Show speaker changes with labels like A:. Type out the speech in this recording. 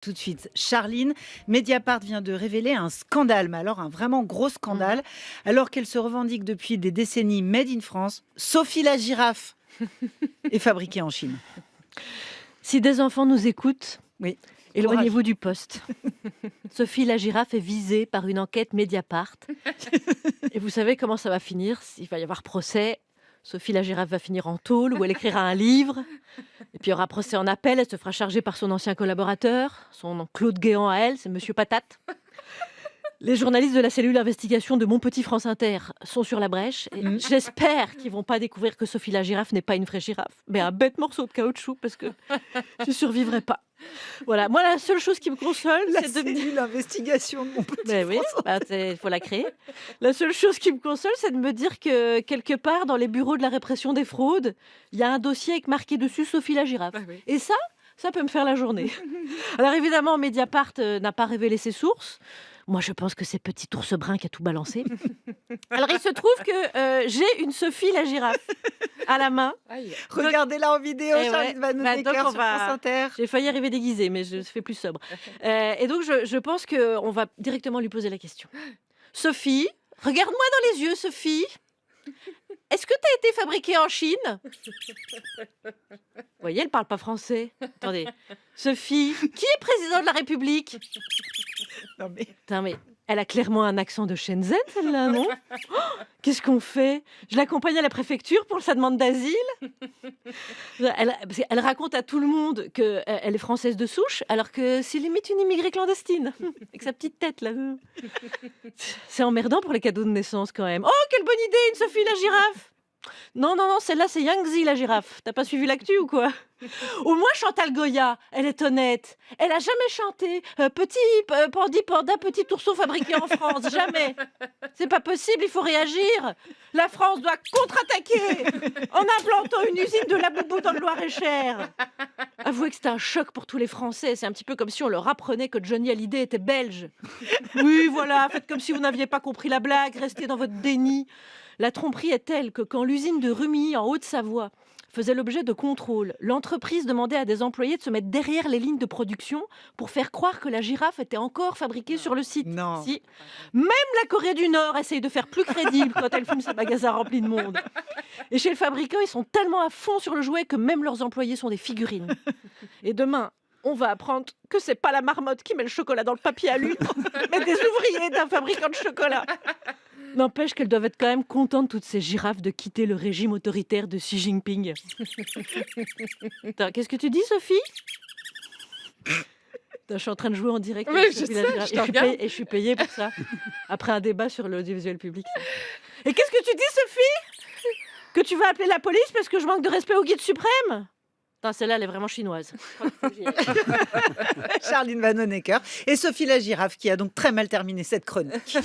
A: Tout de suite, Charline, Mediapart vient de révéler un scandale, mais alors un vraiment gros scandale. Alors qu'elle se revendique depuis des décennies Made in France, Sophie la girafe est fabriquée en Chine.
B: Si des enfants nous écoutent,
A: Oui.
B: éloignez-vous du poste. Sophie la girafe est visée par une enquête Mediapart. Et vous savez comment ça va finir? Il va y avoir procès. Sophie la girafe va finir en tôle où elle écrira un livre. Et puis il y aura procès en appel. Elle se fera charger par son ancien collaborateur, son nom Claude Guéant à elle, c'est Monsieur Patate. Les journalistes de la cellule investigation de Mon Petit France Inter sont sur la brèche. Et j'espère qu'ils vont pas découvrir que Sophie la girafe n'est pas une vraie girafe, mais un bête morceau de caoutchouc parce que je survivrai pas. Voilà, moi la seule chose qui me console,
A: La
B: c'est de me dire.
A: cellule investigation de mon petit
B: Ben oui,
A: France.
B: il faut la créer. La seule chose qui me console, c'est de me dire que quelque part dans les bureaux de la répression des fraudes, il y a un dossier avec marqué dessus Sophie la girafe.
C: Ah oui.
B: Et ça peut me faire la journée. Alors évidemment, Mediapart n'a pas révélé ses sources. Moi, je pense que c'est Petit Ours Brun qui a tout balancé. Alors il se trouve que j'ai une Sophie la girafe à la main.
C: Aïe.
A: Regardez-la en vidéo,
B: Eh
A: Charline
B: ouais.
A: Van
B: Bah,
A: Honecker
B: donc on
A: sur
B: va-
A: France Inter.
B: J'ai failli arriver déguisée, mais je fais plus sobre. Et donc, je pense qu'on va directement lui poser la question. Sophie, regarde-moi dans les yeux, Sophie. Est-ce que tu as été fabriquée en Chine? Vous voyez, elle parle pas français. Attendez. Sophie, qui est président de la République?
A: Non, mais
B: Putain, mais elle a clairement un accent de Shenzhen, celle-là, non? Oh, qu'est-ce qu'on fait? Je l'accompagne à la préfecture pour sa demande d'asile. Parce qu'elle raconte à tout le monde qu'elle est française de souche, alors que c'est limite une immigrée clandestine, avec sa petite tête, là. C'est emmerdant pour les cadeaux de naissance, quand même. Oh, quelle bonne idée, une Sophie la girafe! Non, non, non, celle-là, c'est Yangtze la girafe. T'as pas suivi l'actu ou quoi? Au moins, Chantal Goya, elle est honnête. Elle a jamais chanté Petit Pandi Panda, petit ourson fabriqué en France. Jamais. C'est pas possible, il faut réagir. La France doit contre-attaquer en implantant une usine de la boubou dans le Loir-et-Cher. Avouez que c'était un choc pour tous les Français. C'est un petit peu comme si on leur apprenait que Johnny Hallyday était belge. Oui, voilà, faites comme si vous n'aviez pas compris la blague, restez dans votre déni. La tromperie est telle que quand l'usine de Rumilly, en Haute-Savoie, faisait l'objet de contrôles, l'entreprise demandait à des employés de se mettre derrière les lignes de production pour faire croire que la girafe était encore fabriquée sur le site.
A: non.
B: Si. Même la Corée du Nord essaye de faire plus crédible quand elle fume ses magasins remplis de monde. Et chez le fabricant, ils sont tellement à fond sur le jouet que même leurs employés sont des figurines. Et demain, on va apprendre que c'est pas la marmotte qui met le chocolat dans le papier à lui, mais des ouvriers d'un fabricant de chocolat. N'empêche qu'elles doivent être quand même contentes, toutes ces girafes, de quitter le régime autoritaire de Xi Jinping. Attends, qu'est-ce que tu dis, Sophie? Attends, je suis en train de jouer en direct.
C: Oui,
B: avec
C: je
B: Sophie
C: sais,
B: la girafe.
C: je te
B: Et je suis
C: regarde.
B: payée- et je suis payée pour ça. Après un débat sur l'audiovisuel public. ça. Et qu'est-ce que tu dis, Sophie? Que tu vas appeler la police parce que je manque de respect au guide suprême? Putain, celle-là, elle est vraiment chinoise.
A: Charline Van Honecker et Sophie la girafe qui a donc très mal terminé cette chronique.